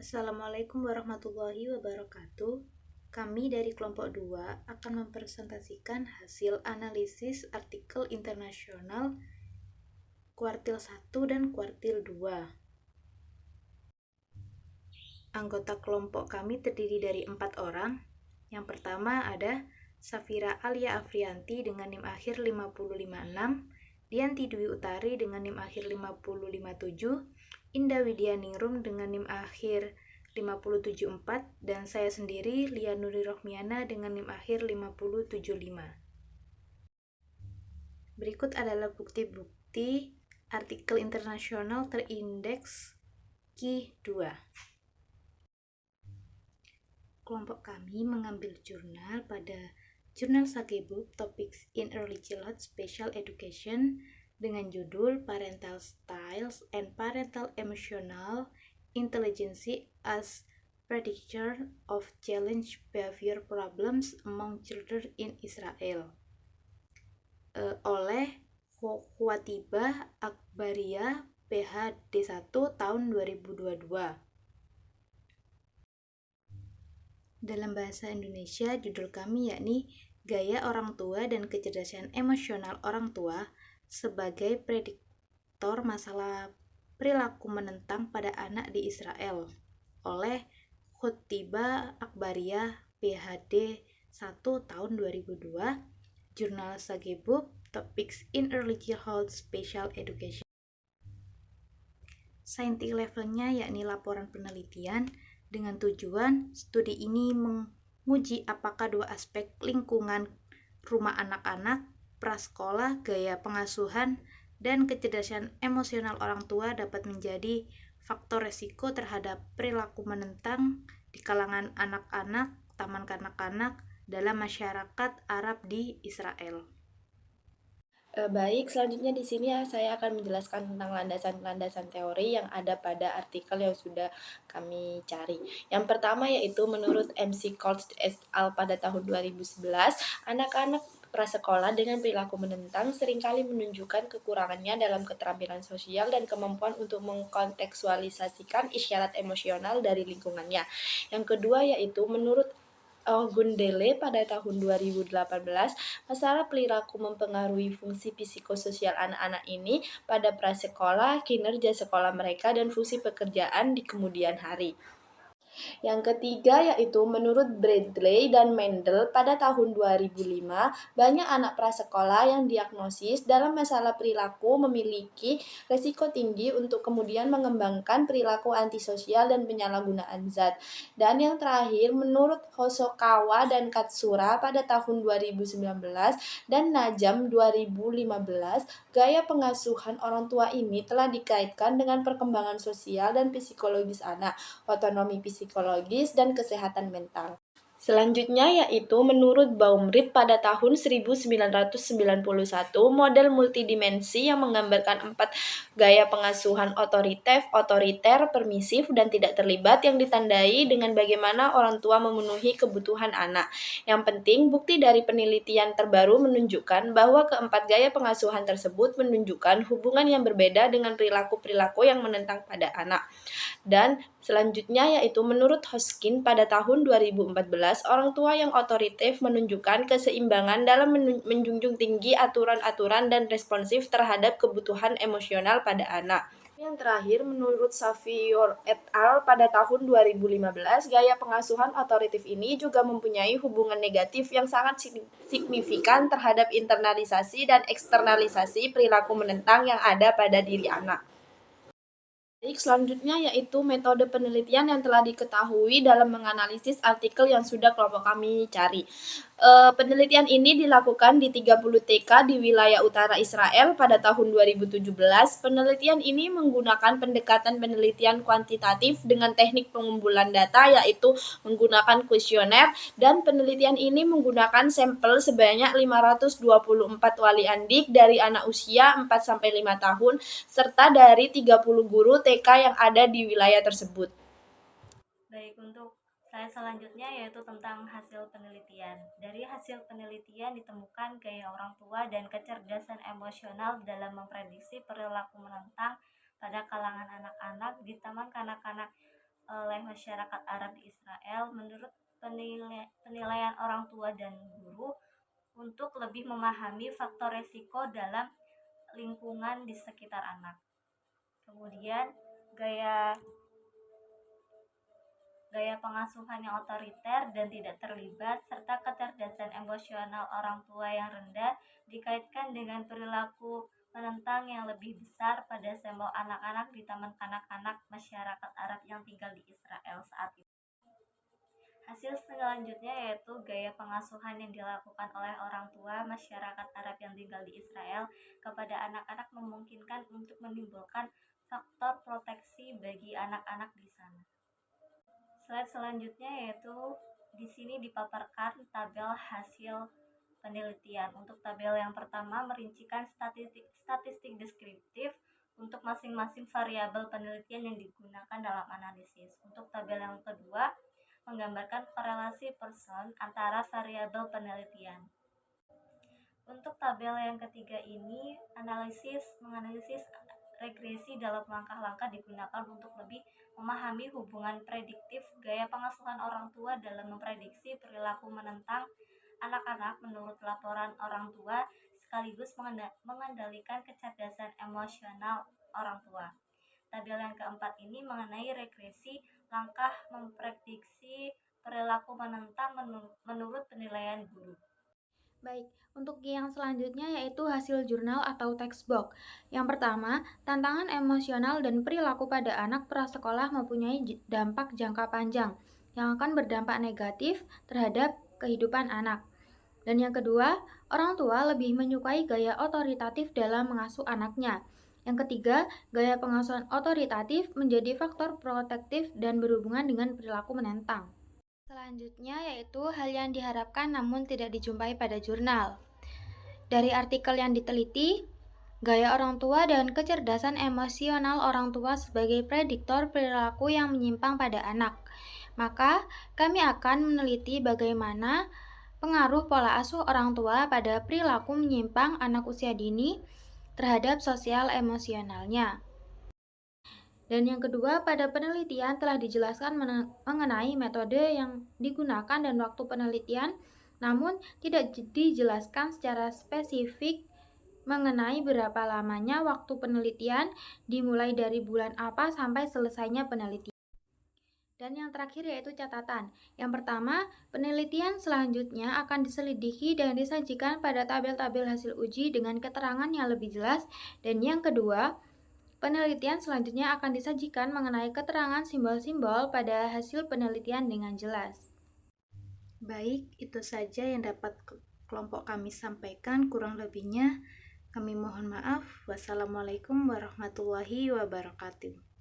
Assalamualaikum warahmatullahi wabarakatuh. Kami dari kelompok 2 akan mempresentasikan hasil analisis artikel internasional kuartil 1 dan kuartil 2. Anggota kelompok kami terdiri dari 4 orang. Yang pertama ada Safira Alia Afrianti dengan NIM akhir 5056, Dianti Dwi Utari dengan NIM akhir 5057, Indah Widya Ningrum dengan NIM akhir 5074, dan saya sendiri Lia Nuri Rohmiana dengan NIM akhir 5075. Berikut adalah bukti-bukti artikel internasional terindeks Q 2. Kelompok kami mengambil jurnal pada Jurnal Sagebook Topics in Early Childhood Special Education dengan judul Parental Styles and Parental Emotional Intelligence as Predictor of Challenge Behavior Problems Among Children in Israel oleh Khawatibah Akbaria PhD1 tahun 2022. Dalam bahasa Indonesia, judul kami yakni Gaya Orang Tua dan Kecerdasan Emosional Orang Tua sebagai Prediktor Masalah Perilaku Menentang pada Anak di Israel oleh Khotibah Akbaria PhD 1 tahun 2002, Jurnal Sagebook Topics in Early Childhood Special Education. Scientific levelnya yakni laporan penelitian. Dengan tujuan, studi ini menguji apakah dua aspek lingkungan rumah anak-anak, prasekolah, gaya pengasuhan, dan kecerdasan emosional orang tua dapat menjadi faktor resiko terhadap perilaku menentang di kalangan anak-anak, taman kanak-kanak dalam masyarakat Arab di Israel. Baik, selanjutnya di sini saya akan menjelaskan tentang landasan-landasan teori yang ada pada artikel yang sudah kami cari. Yang pertama yaitu menurut MC Colt et al. Pada tahun 2011, anak-anak prasekolah dengan perilaku menentang seringkali menunjukkan kekurangannya dalam keterampilan sosial dan kemampuan untuk mengkontekstualisasikan isyarat emosional dari lingkungannya. Yang kedua yaitu menurut Gundele pada tahun 2018, masalah perilaku mempengaruhi fungsi psikososial anak-anak ini pada prasekolah, kinerja sekolah mereka, dan fungsi pekerjaan di kemudian hari. Yang ketiga yaitu menurut Bradley dan Mendel pada tahun 2005, banyak anak prasekolah yang diagnosis dalam masalah perilaku memiliki resiko tinggi untuk kemudian mengembangkan perilaku antisosial dan penyalahgunaan zat. Dan yang terakhir menurut Hosokawa dan Katsura pada tahun 2019 dan Najam 2015, gaya pengasuhan orang tua ini telah dikaitkan dengan perkembangan sosial dan psikologis anak, otonomi psikologis, dan kesehatan mental. Selanjutnya yaitu menurut Baumritt pada tahun 1991, model multidimensi yang menggambarkan 4 gaya pengasuhan otoriter, permisif, dan tidak terlibat yang ditandai dengan bagaimana orang tua memenuhi kebutuhan anak. Yang penting, bukti dari penelitian terbaru menunjukkan bahwa keempat gaya pengasuhan tersebut menunjukkan hubungan yang berbeda dengan perilaku-perilaku yang menentang pada anak. Dan selanjutnya yaitu menurut Hoskin pada tahun 2014, orang tua yang otoritatif menunjukkan keseimbangan dalam menjunjung tinggi aturan-aturan dan responsif terhadap kebutuhan emosional pada anak. Yang terakhir, menurut Safior et al. Pada tahun 2015, gaya pengasuhan otoritatif ini juga mempunyai hubungan negatif yang sangat signifikan terhadap internalisasi dan eksternalisasi perilaku menentang yang ada pada diri anak. Baik, selanjutnya yaitu metode penelitian yang telah diketahui dalam menganalisis artikel yang sudah kelompok kami cari. Penelitian ini dilakukan di 30 TK di wilayah utara Israel pada tahun 2017. Penelitian ini menggunakan pendekatan penelitian kuantitatif dengan teknik pengumpulan data, yaitu menggunakan kuesioner, dan penelitian ini menggunakan sampel sebanyak 524 wali andik dari anak usia 4-5 tahun serta dari 30 guru TK yang ada di wilayah tersebut. Baik, untuk slide selanjutnya yaitu tentang hasil penelitian. Dari hasil penelitian ditemukan gaya orang tua dan kecerdasan emosional dalam memprediksi perilaku menentang pada kalangan anak-anak di taman kanak-kanak oleh masyarakat Arab di Israel menurut penilaian orang tua dan guru untuk lebih memahami faktor resiko dalam lingkungan di sekitar anak. Kemudian gaya pengasuhan yang otoriter dan tidak terlibat, serta kecerdasan emosional orang tua yang rendah dikaitkan dengan perilaku menentang yang lebih besar pada semua anak-anak di taman kanak-kanak masyarakat Arab yang tinggal di Israel saat itu. Hasil selanjutnya yaitu gaya pengasuhan yang dilakukan oleh orang tua masyarakat Arab yang tinggal di Israel kepada anak-anak memungkinkan untuk menimbulkan faktor proteksi bagi anak-anak di sana. Slide selanjutnya yaitu di sini dipaparkan tabel hasil penelitian. Untuk tabel yang pertama merincikan statistik deskriptif untuk masing-masing variabel penelitian yang digunakan dalam analisis. Untuk tabel yang kedua menggambarkan korelasi person antara variabel penelitian. Untuk tabel yang ketiga ini menganalisis regresi dalam langkah-langkah digunakan untuk lebih memahami hubungan prediktif gaya pengasuhan orang tua dalam memprediksi perilaku menentang anak-anak menurut laporan orang tua, sekaligus mengendalikan kecerdasan emosional orang tua. Tabel yang keempat ini mengenai regresi langkah memprediksi perilaku menentang menurut penilaian guru. Baik, untuk yang selanjutnya yaitu hasil jurnal atau textbook. Yang pertama, tantangan emosional dan perilaku pada anak prasekolah mempunyai dampak jangka panjang yang akan berdampak negatif terhadap kehidupan anak. Dan yang kedua, orang tua lebih menyukai gaya otoritatif dalam mengasuh anaknya. Yang ketiga, gaya pengasuhan otoritatif menjadi faktor protektif dan berhubungan dengan perilaku menentang. Selanjutnya yaitu hal yang diharapkan namun tidak dijumpai pada jurnal. Dari artikel yang diteliti, gaya orang tua dan kecerdasan emosional orang tua sebagai prediktor perilaku yang menyimpang pada anak. Maka, kami akan meneliti bagaimana pengaruh pola asuh orang tua pada perilaku menyimpang anak usia dini terhadap sosial emosionalnya. Dan yang kedua, pada penelitian telah dijelaskan mengenai metode yang digunakan dan waktu penelitian, namun tidak dijelaskan secara spesifik mengenai berapa lamanya waktu penelitian, dimulai dari bulan apa sampai selesainya penelitian. Dan yang terakhir yaitu catatan. Yang pertama, penelitian selanjutnya akan diselidiki dan disajikan pada tabel-tabel hasil uji dengan keterangan yang lebih jelas. Dan yang kedua, penelitian selanjutnya akan disajikan mengenai keterangan simbol-simbol pada hasil penelitian dengan jelas. Baik, itu saja yang dapat kelompok kami sampaikan. Kurang lebihnya kami mohon maaf. Wassalamualaikum warahmatullahi wabarakatuh.